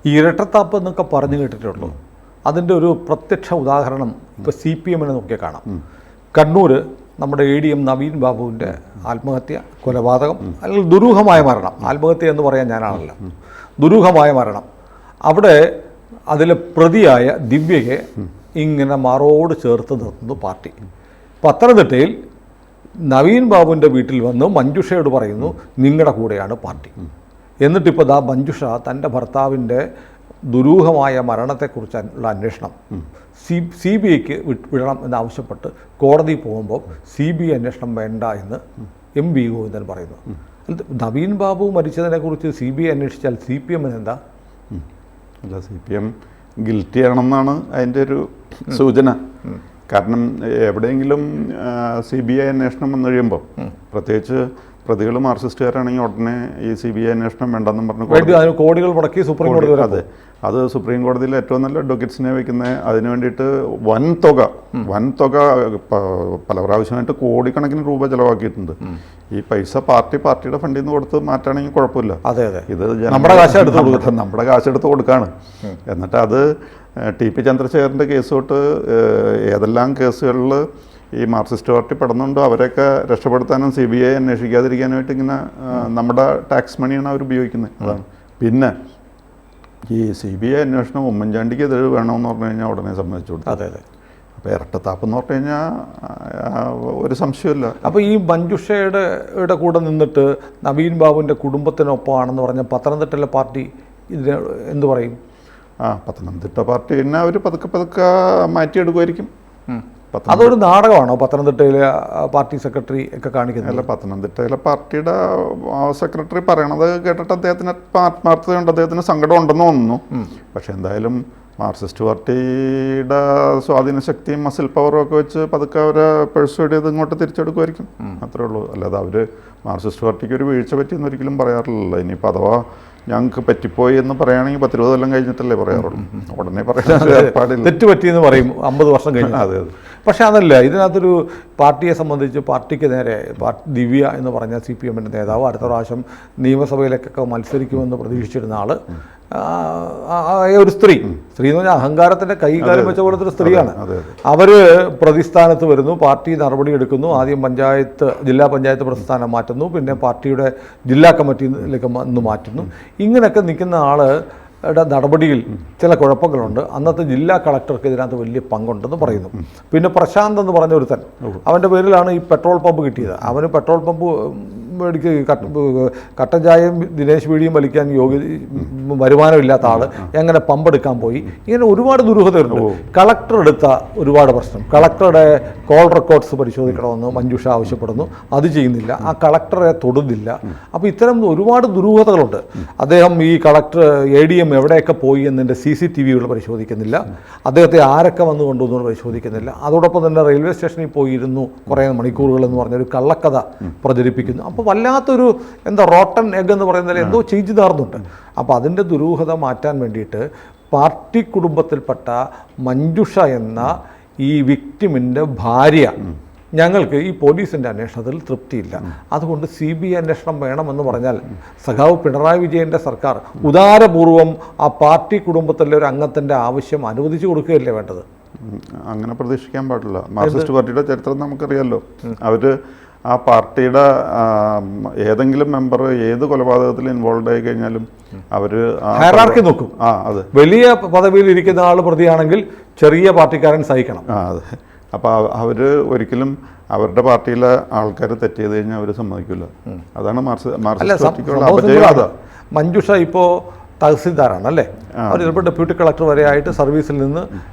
ഈ ഇരട്ടത്താപ്പ് എന്നൊക്കെ പറഞ്ഞു കേട്ടിട്ടുള്ളൂ. അതിൻ്റെ ഒരു പ്രത്യക്ഷ ഉദാഹരണം ഇപ്പോൾ CPM നോക്കിയാൽ കാണാം. കണ്ണൂർ നമ്മുടെ ADM നവീൻ ബാബുവിൻ്റെ ആത്മഹത്യ, കൊലപാതകം, അല്ലെങ്കിൽ ദുരൂഹമായ മരണം, ആത്മഹത്യ എന്ന് പറയാൻ ഞാനാണല്ലോ, ദുരൂഹമായ മരണം. അവിടെ അതിലെ പ്രതിയായ ദിവ്യയെ ഇങ്ങനെ മാറോട് ചേർത്ത് നിർത്തുന്നു പാർട്ടി. പത്തനംതിട്ടയിൽ നവീൻ ബാബുവിൻ്റെ വീട്ടിൽ വന്ന് മഞ്ജുഷയോട് പറയുന്നു നിങ്ങളുടെ കൂടെയാണ് പാർട്ടി. എന്നിട്ടിപ്പോൾ മഞ്ജുഷ തൻ്റെ ഭർത്താവിൻ്റെ ദുരൂഹമായ മരണത്തെക്കുറിച്ചുള്ള അന്വേഷണം CBIക്ക് വിടണം എന്നാവശ്യപ്പെട്ട് കോടതി പോകുമ്പോൾ CBI അന്വേഷണം വേണ്ട എന്ന് MV ഗോവിന്ദൻ പറയുന്നു. നവീൻ ബാബു മരിച്ചതിനെക്കുറിച്ച് CBI അന്വേഷിച്ചാൽ CPM എന്താ? അല്ല, CPM ഗിൽറ്റി ആണെന്നാണ് അതിൻ്റെ ഒരു സൂചന. കാരണം എവിടെയെങ്കിലും CBI അന്വേഷണം വന്നു കഴിയുമ്പോൾ, പ്രത്യേകിച്ച് പ്രതികൾ മാർക്സിസ്റ്റുകാരാണെങ്കിൽ ഉടനെ ഈ CBI അന്വേഷണം വേണ്ടെന്നും പറഞ്ഞു കോടികൾ മുടക്കി സുപ്രീം കോടതി. അതെ, അത് സുപ്രീം കോടതിയിൽ ഏറ്റവും നല്ല അഡ്വക്കേറ്റ്സിനെ വയ്ക്കുന്നത്. അതിനു വേണ്ടിയിട്ട് വൻ തുക പല പ്രാവശ്യമായിട്ട് കോടിക്കണക്കിന് രൂപ ചിലവാക്കിയിട്ടുണ്ട്. ഈ പൈസ പാർട്ടിയുടെ ഫണ്ടിൽ നിന്ന് കൊടുത്ത് മാറ്റാണെങ്കിൽ കുഴപ്പമില്ല. അതെ അതെ, ഇത് നമ്മുടെ കാശെടുത്ത് കൊടുക്കുകയാണ്. എന്നിട്ട് അത് TP ചന്ദ്രശേഖരൻ്റെ കേസ് തൊട്ട് ഏതെല്ലാം കേസുകളിൽ ഈ മാർക്സിസ്റ്റ് പാർട്ടി പെടുന്നുണ്ടോ അവരെയൊക്കെ രക്ഷപ്പെടുത്താനും CBI അന്വേഷിക്കാതിരിക്കാനായിട്ട് ഇങ്ങനെ നമ്മുടെ ടാക്സ് മണിയാണ് അവർ ഉപയോഗിക്കുന്നത്. അതാണ്. പിന്നെ ഈ CBI അന്വേഷണം ഉമ്മൻചാണ്ടിക്ക് എതിരെ വേണമെന്ന് പറഞ്ഞു കഴിഞ്ഞാൽ ഉടനെ സമ്മതിച്ചു കൊടുത്തു. അതെ അതെ. അപ്പോൾ ഇരട്ടത്താപ്പ് എന്ന് പറഞ്ഞു കഴിഞ്ഞാൽ ഒരു സംശയമില്ല. അപ്പോൾ ഈ മഞ്ജുഷയുടെ കൂടെ നിന്നിട്ട് നവീൻ ബാബുവിൻ്റെ കുടുംബത്തിനൊപ്പമാണെന്ന് പറഞ്ഞ പത്തനംതിട്ടയിലെ പാർട്ടി ഇതിന് എന്തു പറയും? പത്തനംതിട്ട പാർട്ടി പിന്നെ അവർ പതുക്കെ മാറ്റിയെടുക്കുമായിരിക്കും. അതൊരു നാടകമാണോ പത്തനംതിട്ടയിലെ പാർട്ടി സെക്രട്ടറി ഒക്കെ കാണിക്കുന്നത്? അല്ല, പത്തനംതിട്ടയിലെ പാർട്ടിയുടെ സെക്രട്ടറി പറയണത് കേട്ടിട്ട് അദ്ദേഹത്തിന് ആത്മാർത്ഥതയുണ്ട്, അദ്ദേഹത്തിന് സങ്കടം ഉണ്ടെന്ന് തോന്നുന്നു. പക്ഷെ എന്തായാലും മാർക്സിസ്റ്റ് പാർട്ടിയുടെ സ്വാധീന ശക്തിയും മസിൽ പവറും ഒക്കെ വെച്ച് പതുക്കെ അവരെ പെർസ്യൂഡ് ചെയ്ത് ഇങ്ങോട്ട് തിരിച്ചെടുക്കുമായിരിക്കും. അത്രേ ഉള്ളൂ. അല്ലാതെ അവർ മാർക്സിസ്റ്റ് പാർട്ടിക്ക് ഒരു വീഴ്ച പറ്റിയെന്ന് ഒരിക്കലും പറയാറില്ലല്ലോ. ഇനിയിപ്പോൾ അഥവാ ഞങ്ങൾക്ക് പറ്റിപ്പോയി എന്ന് പറയുകയാണെങ്കിൽ 10-20 കൊല്ലം കഴിഞ്ഞിട്ടല്ലേ പറയാറുള്ളൂ. ഉടനെ പറയാൻ തെറ്റ് പറ്റിയെന്ന് പറയും 50 വർഷം കഴിഞ്ഞു. അതെ അതെ. പക്ഷേ അതല്ല, ഇതിനകത്തൊരു പാർട്ടിയെ സംബന്ധിച്ച് പാർട്ടിക്ക് നേരെ ദിവ്യ എന്ന് പറഞ്ഞ CPMൻ്റെ നേതാവ് അടുത്ത പ്രാവശ്യം നിയമസഭയിലേക്കൊക്കെ മത്സരിക്കുമെന്ന് പ്രതീക്ഷിച്ചിരുന്ന ആൾ, ഒരു സ്ത്രീ എന്ന് പറഞ്ഞാൽ അഹങ്കാരത്തിൻ്റെ കൈകാലം വെച്ച പോലത്തെ ഒരു സ്ത്രീയാണ്. അവർ പ്രതിസ്ഥാനത്ത് വരുന്നു, പാർട്ടി നടപടിയെടുക്കുന്നു. ആദ്യം ജില്ലാ പഞ്ചായത്ത് പ്രസ്ഥാനം മാറ്റുന്നു, പിന്നെ പാർട്ടിയുടെ ജില്ലാ കമ്മിറ്റിയിലേക്ക് മാറ്റുന്നു. ഇങ്ങനെയൊക്കെ നിൽക്കുന്ന ആളുടെ നടപടിയിൽ ചില കുഴപ്പങ്ങളുണ്ട്. അന്നത്തെ ജില്ലാ കളക്ടർക്ക് ഇതിനകത്ത് വലിയ പങ്കുണ്ടെന്ന് പറയുന്നു. പിന്നെ പ്രശാന്ത് എന്ന് പറഞ്ഞ ഒരുത്തൻ, അവൻ്റെ പേരിലാണ് ഈ പെട്രോൾ പമ്പ് കിട്ടിയത്. അവന് പെട്രോൾ പമ്പ് കട്ടൻ ചായയും ദിനേശ് വീടിയും വലിക്കാൻ വരുമാനമില്ലാത്ത ആൾ എങ്ങനെ പമ്പെടുക്കാൻ പോയി? ഇങ്ങനെ ഒരുപാട് ദുരൂഹതയുണ്ട്. കളക്ടർ എടുത്ത ഒരുപാട് പ്രശ്നം, കളക്ടറുടെ കോൾ റെക്കോർഡ്സ് പരിശോധിക്കണമെന്ന് മഞ്ജുഷ ആവശ്യപ്പെടുന്നു, അത് ചെയ്യുന്നില്ല. ആ കളക്ടറെ തൊടുന്നില്ല. അപ്പോൾ ഇത്തരം ഒരുപാട് ദുരൂഹതകളുണ്ട്. അദ്ദേഹം ഈ കളക്ടർ ADM എവിടെയൊക്കെ പോയി എന്നതിൻ്റെ CCTVകൾ പരിശോധിക്കുന്നില്ല. അദ്ദേഹത്തെ ആരൊക്കെ വന്നു കൊണ്ടുവന്നു പരിശോധിക്കുന്നില്ല. അതോടൊപ്പം തന്നെ റെയിൽവേ സ്റ്റേഷനിൽ പോയിരുന്നു കുറേ മണിക്കൂറുകൾ എന്ന് പറഞ്ഞൊരു കള്ളക്കഥ പ്രചരിപ്പിക്കുന്നു. അപ്പോൾ വല്ലാത്തൊരു റോട്ടൻ എഗ് എന്ന് പറയുന്നതിൽ എന്തോ ചെയ്തു താർന്നുണ്ട്. അപ്പോൾ അതിൻ്റെ ദുരൂഹത മാറ്റാൻ വേണ്ടിയിട്ട് പാർട്ടി കുടുംബത്തിൽപ്പെട്ട മഞ്ജുഷ എന്ന ഈ വിക്ടിമിൻ്റെ ഭാര്യ, ഞങ്ങൾക്ക് ഈ പോലീസിൻ്റെ അന്വേഷണത്തിൽ തൃപ്തിയില്ല, അതുകൊണ്ട് CBI അന്വേഷണം വേണമെന്ന് പറഞ്ഞാൽ സഖാവ് പിണറായി വിജയൻ്റെ സർക്കാർ ഉദാരപൂർവം ആ പാർട്ടി കുടുംബത്തിലെ ഒരു അംഗത്തിൻ്റെ ആവശ്യം അനുവദിച്ചു കൊടുക്കുകയല്ലേ വേണ്ടത്? അങ്ങനെ പ്രതീക്ഷിക്കാൻ പാടില്ല. മാർക്സിസ്റ്റ് പാർട്ടിയുടെ ചരിത്രം നമുക്കറിയാമല്ലോ. അവർ ആ പാർട്ടിയുടെ ഏതെങ്കിലും മെമ്പർ ഏത് കൊലപാതകത്തിൽ ഇൻവോൾവ് ആയി കഴിഞ്ഞാലും അവർ ഹയറാർക്കി നോക്കും. അതെ, വലിയ പദവിയിൽ ഇരിക്കുന്ന ആൾ പ്രതിയാണെങ്കിൽ ചെറിയ പാർട്ടിക്കാരൻ സഹിക്കണം. അതെ. അപ്പോൾ അവർ ഒരിക്കലും അവരുടെ പാർട്ടിയിലെ ആൾക്കാർ തെറ്റ് ചെയ്ത് കഴിഞ്ഞാൽ അവർ സമ്മതിക്കില്ല. അതാണ് മാർക്സിസ്റ്റ് പാർട്ടിക്കുള്ള അപജയം. മഞ്ജുഷ ഇപ്പോൾ തഹസിൽദാറാണ് അല്ലേ? അവർ ചിലപ്പോൾ ഡെപ്യൂട്ടി കളക്ടർ വരെ ആയിട്ട് സർവീസിൽ നിന്ന്,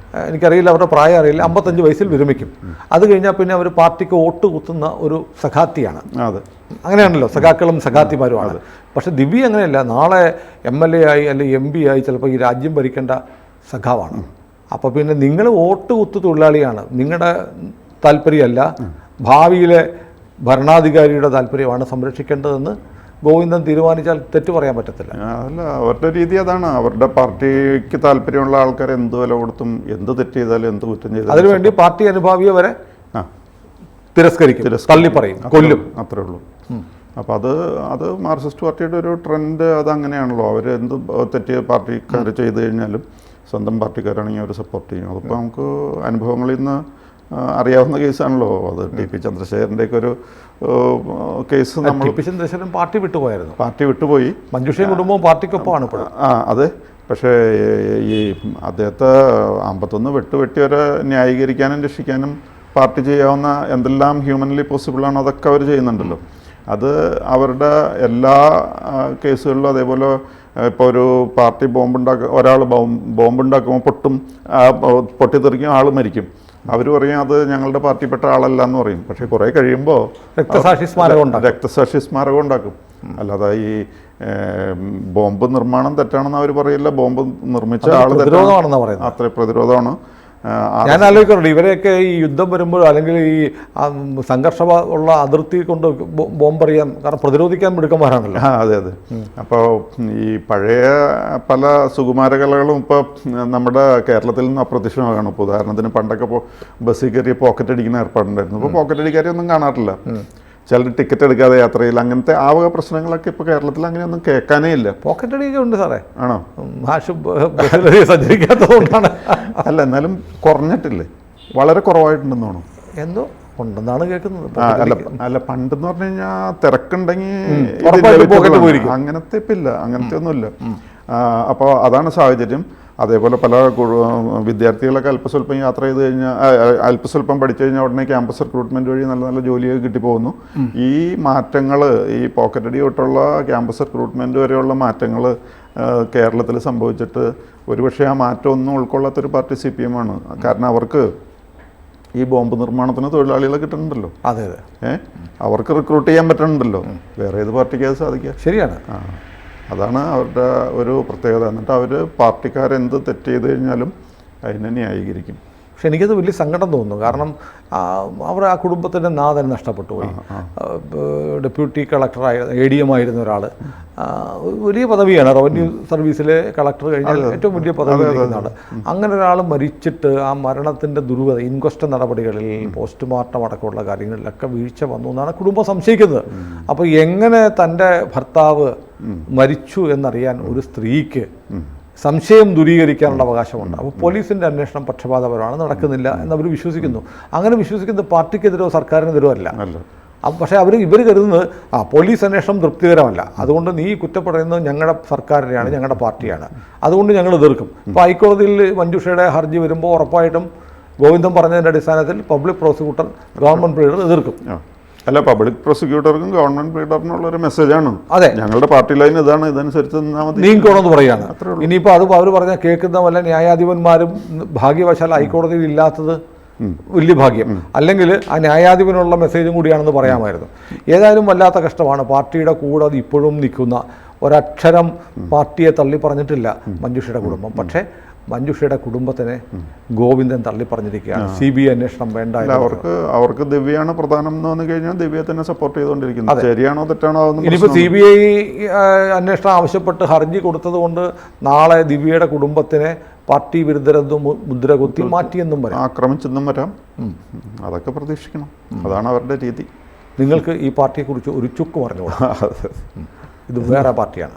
എനിക്കറിയില്ല അവരുടെ പ്രായം അറിയില്ല, 55 വയസ്സിൽ വിരമിക്കും. അത് കഴിഞ്ഞാൽ പിന്നെ അവർ പാർട്ടിക്ക് വോട്ട് കുത്തുന്ന ഒരു സഖാത്തിയാണ്. അതെ, അങ്ങനെയാണല്ലോ, സഖാക്കളും സഖാത്തിമാരുമാണ്. പക്ഷെ ദിവ്യ അങ്ങനെയല്ല. നാളെ MLA ആയി അല്ലെങ്കിൽ MP ആയി ചിലപ്പോൾ ഈ രാജ്യം ഭരിക്കേണ്ട സഖാവാണ്. അപ്പോൾ പിന്നെ നിങ്ങൾ വോട്ട് കുത്തു തൊഴിലാളിയാണ്, നിങ്ങളുടെ താല്പര്യമല്ല, ഭാവിയിലെ ഭരണാധികാരിയുടെ താല്പര്യമാണ് സംരക്ഷിക്കേണ്ടതെന്ന് ഗോവിന്ദൻ തീരുമാനിച്ചാൽ തെറ്റ് പറയാൻ പറ്റത്തില്ല. അല്ല, അവരുടെ രീതി അതാണ്. അവരുടെ പാർട്ടിക്ക് താല്പര്യമുള്ള ആൾക്കാർ എന്ത് വില കൊടുത്തും എന്ത് തെറ്റ് ചെയ്താലും എന്ത് കുറ്റം ചെയ്താലും അതിനുവേണ്ടി പാർട്ടി അനുഭാവിയെ വരെ തിരസ്കരിക്കും, തള്ളി പറയും, കൊല്ലും. അത്രേ ഉള്ളൂ. അപ്പോൾ അത് മാർക്സിസ്റ്റ് പാർട്ടിയുടെ ഒരു ട്രെൻഡ് അതങ്ങനെയാണല്ലോ. അവർ എന്ത് തെറ്റ് പാർട്ടിക്കാർ ചെയ്ത് കഴിഞ്ഞാലും സ്വന്തം പാർട്ടിക്കാരാണെങ്കിൽ അവർ സപ്പോർട്ട് ചെയ്യും. അതിപ്പോൾ നമുക്ക് അനുഭവങ്ങളിൽ നിന്ന് അറിയാവുന്ന കേസാണല്ലോ അത്. ടി.പി. ചന്ദ്രശേഖരൻ്റെയൊക്കെ ഒരു കേസ് നമ്മൾ ടി.പി. ചന്ദ്രശേഖരൻ പാർട്ടി വിട്ടുപോയായിരുന്നു. പാർട്ടി വിട്ടുപോയി. മഞ്ജുഷയും കുടുംബവും പാർട്ടിക്കൊപ്പമാണ് ഇപ്പോൾ. അതെ. പക്ഷേ ഈ അദ്ദേഹത്തെ 51 വെട്ടുവെട്ടിയവരെ ന്യായീകരിക്കാനും രക്ഷിക്കാനും പാർട്ടി ചെയ്യാവുന്ന എന്തെല്ലാം ഹ്യൂമൻലി പോസിബിളാണോ അതൊക്കെ അവർ ചെയ്യുന്നുണ്ടല്ലോ. അത് അവരുടെ എല്ലാ കേസുകളിലും അതേപോലെ ഇപ്പോൾ ഒരു പാർട്ടി ഒരാൾ ബോംബുണ്ടാക്കുമ്പോൾ പൊട്ടിത്തെറിക്കും, ആൾ മരിക്കും. അവർ പറയും അത് ഞങ്ങളുടെ പാർട്ടിപ്പെട്ട ആളല്ല എന്ന് പറയും. പക്ഷേ കുറേ കഴിയുമ്പോൾ രക്തസാക്ഷി സ്മാരകം ഉണ്ടാക്കും. അല്ലാതെ ഈ ബോംബ് നിർമ്മാണം തെറ്റാണെന്ന് അവർ പറയില്ല. ബോംബ് നിർമ്മിച്ച ആൾ തെറ്റാണെന്ന് അത്ര പ്രതിരോധമാണ്. ഞാൻ ആലോചിക്കാറുണ്ട് ഇവരെയൊക്കെ ഈ യുദ്ധം വരുമ്പോൾ അല്ലെങ്കിൽ ഈ സംഘർഷ ഉള്ള അതിർത്തി കൊണ്ട് ബോംബറിയാൻ, കാരണം പ്രതിരോധിക്കാൻ മിടുക്കന്മാരാണല്ലോ. അതെ. അപ്പോൾ ഈ പഴയ പല സുകുമാര കലകളും ഇപ്പോൾ നമ്മുടെ കേരളത്തിൽ നിന്ന് അപ്രത്യക്ഷമാകണം. ഇപ്പോൾ ഉദാഹരണത്തിന് പണ്ടൊക്കെ ബസ്സിൽ കയറി പോക്കറ്റ് അടിക്കുന്ന ഏർപ്പാടുണ്ടായിരുന്നു. ഇപ്പോൾ പോക്കറ്റ് അടിക്കാരെ ഒന്നും കാണാറില്ല. ചിലർ ടിക്കറ്റ് എടുക്കാതെ യാത്ര ചെയ്യില്ല. അങ്ങനത്തെ ആവക പ്രശ്നങ്ങളൊക്കെ ഇപ്പോൾ കേരളത്തിൽ അങ്ങനെയൊന്നും കേൾക്കാനേ ഇല്ല. പോക്കറ്റ് അടിയൊക്കെ ഉണ്ട് സാറേ. ആണോ? സഞ്ചരിക്കാത്തതുകൊണ്ടാണ്. അല്ല, എന്നാലും കുറഞ്ഞിട്ടില്ലേ? വളരെ കുറവായിട്ടുണ്ടെന്ന് തോന്നുന്നു. എന്തോ ഉണ്ടെന്നാണ് കേൾക്കുന്നത്. അല്ല പണ്ടെന്ന് പറഞ്ഞു കഴിഞ്ഞാൽ തിരക്കുണ്ടെങ്കിൽ അങ്ങനത്തെ ഇപ്പം ഇല്ല, അങ്ങനത്തെ ഒന്നുമില്ല. അപ്പോൾ അതാണ് സാഹചര്യം. അതേപോലെ പല വിദ്യാർത്ഥികളൊക്കെ അല്പസ്വല്പം യാത്ര ചെയ്ത് കഴിഞ്ഞാൽ അല്പസ്വല്പം പഠിച്ചു കഴിഞ്ഞാൽ ഉടനെ ക്യാമ്പസ് റിക്രൂട്ട്മെൻറ്റ് വഴി നല്ല നല്ല ജോലിയൊക്കെ കിട്ടിപ്പോകുന്നു. ഈ മാറ്റങ്ങൾ, ഈ പോക്കറ്റ് അടി തൊട്ടുള്ള ക്യാമ്പസ് റിക്രൂട്ട്മെൻറ്റ് വരെയുള്ള മാറ്റങ്ങൾ കേരളത്തിൽ സംഭവിച്ചിട്ട് ഒരുപക്ഷെ ആ മാറ്റമൊന്നും ഉൾക്കൊള്ളാത്തൊരു പാർട്ടി CPM ആണ്. കാരണം അവർക്ക് ഈ ബോംബ് നിർമ്മാണത്തിന് തൊഴിലാളികളെ കിട്ടുന്നുണ്ടല്ലോ. അതെ. അവർക്ക് റിക്രൂട്ട് ചെയ്യാൻ പറ്റുന്നുണ്ടല്ലോ. വേറെ ഏത് പാർട്ടിക്ക് അത് സാധിക്കുക? ശരിയാണ്. അതാണ് അവരുടെ ഒരു പ്രത്യേകത. എന്നിട്ട് അവർ പാർട്ടിക്കാരെന്ത് തെറ്റ് ചെയ്ത് കഴിഞ്ഞാലും അതിനെ ന്യായീകരിക്കും. പക്ഷെ എനിക്കത് വലിയ സങ്കടം തോന്നുന്നു. കാരണം അവർ ആ കുടുംബത്തിൻ്റെ നാഥൻ നഷ്ടപ്പെട്ടു പോയി. ഡെപ്യൂട്ടി കളക്ടറായ ADM ആയിരുന്ന ഒരാൾ, വലിയ പദവിയാണ്. റവന്യൂ സർവീസിലെ കളക്ടർ കഴിഞ്ഞാൽ ഏറ്റവും വലിയ പദവി ലഭിക്കുന്ന ആൾ. അങ്ങനെ ഒരാൾ മരിച്ചിട്ട് ആ മരണത്തിൻ്റെ ദുരൂഹത, ഇൻക്വസ്റ്റ് നടപടികളിൽ പോസ്റ്റ്മോർട്ടം അടക്കമുള്ള കാര്യങ്ങളിലൊക്കെ വീഴ്ച വന്നു എന്നാണ് കുടുംബം സംശയിക്കുന്നത്. അപ്പോൾ എങ്ങനെ തൻ്റെ ഭർത്താവ് മരിച്ചു എന്നറിയാൻ ഒരു സ്ത്രീക്ക് സംശയം ദൂരീകരിക്കാനുള്ള അവകാശമുണ്ട്. അപ്പോൾ പോലീസിൻ്റെ അന്വേഷണം പക്ഷപാതപരമാണ്, നടക്കുന്നില്ല എന്നവർ വിശ്വസിക്കുന്നു. അങ്ങനെ വിശ്വസിക്കുന്നത് പാർട്ടിക്കെതിരോ സർക്കാരിനെതിരോ അല്ല. പക്ഷേ ഇവർ കരുതുന്നത് പോലീസ് അന്വേഷണം തൃപ്തികരമല്ല, അതുകൊണ്ട് നീ കുറ്റപ്പെടുന്നത് ഞങ്ങളുടെ സർക്കാരിനെയാണ്, ഞങ്ങളുടെ പാർട്ടിയാണ്, അതുകൊണ്ട് ഞങ്ങൾ എതിർക്കും. ഇപ്പോൾ ഹൈക്കോടതിയിൽ മഞ്ജുഷയുടെ ഹർജി വരുമ്പോൾ ഉറപ്പായിട്ടും ഗോവിന്ദൻ പറഞ്ഞതിൻ്റെ അടിസ്ഥാനത്തിൽ പബ്ലിക് പ്രോസിക്യൂട്ടർ ഗവൺമെൻറ് പ്രീഡർ എതിർക്കും. അല്ല, പബ്ലിക് പ്രോസിക്യൂട്ടർക്കും ഗവൺമെന്റ് പ്രീഡറിനുള്ളൊരു മെസ്സേജാണ്. അതെ, ഞങ്ങളുടെ പാർട്ടി ലൈൻ ഇതാണ്, ഇതനുസരിച്ച് നീങ്ങിക്കോണമെന്ന് പറയുകയാണ്. ഇനിയിപ്പോൾ അത് അവർ പറഞ്ഞാൽ കേൾക്കുന്ന വല്ല ന്യായാധിപന്മാരും ഭാഗ്യവശാൽ ഹൈക്കോടതിയിൽ ഇല്ലാത്തത് വലിയ ഭാഗ്യം, അല്ലെങ്കിൽ ആ ന്യായാധിപനുള്ള മെസ്സേജും കൂടിയാണെന്ന് പറയാമായിരുന്നു. ഏതായാലും വല്ലാത്ത കഷ്ടമാണ്. പാർട്ടിയുടെ കൂടെ അത് ഇപ്പോഴും നിൽക്കുന്ന ഒരക്ഷരം പാർട്ടിയെ തള്ളി പറഞ്ഞിട്ടില്ല മഞ്ജുഷയുടെ കുടുംബം. പക്ഷേ മഞ്ജുഷയുടെ കുടുംബത്തിനെ ഗോവിന്ദൻ തള്ളി പറഞ്ഞിരിക്കുകയാണ്. CBI അന്വേഷണം വേണ്ട. അവർക്ക് ദിവ്യയാണ് പ്രധാനം എന്ന് വന്നു കഴിഞ്ഞാൽ ദിവ്യയെ തന്നെ സപ്പോർട്ട് ചെയ്തുകൊണ്ടിരിക്കുന്നത്. ശരിയാണോ തെറ്റാണോ? ഇനിയിപ്പോൾ CBI അന്വേഷണം ആവശ്യപ്പെട്ട് ഹർജി കൊടുത്തത് കൊണ്ട് നാളെ ദിവ്യയുടെ കുടുംബത്തിനെ പാർട്ടി വിരുദ്ധരെന്നും മുദ്ര കുത്തി മാറ്റിയെന്നും വരാം, ആക്രമിച്ചെന്നും വരാം. അതൊക്കെ പ്രതീക്ഷിക്കണം. അതാണ് അവരുടെ രീതി. നിങ്ങൾക്ക് ഈ പാർട്ടിയെക്കുറിച്ച് ഒരു ചുക്ക് പറഞ്ഞോളാം, ഇത് വേറെ പാർട്ടിയാണ്.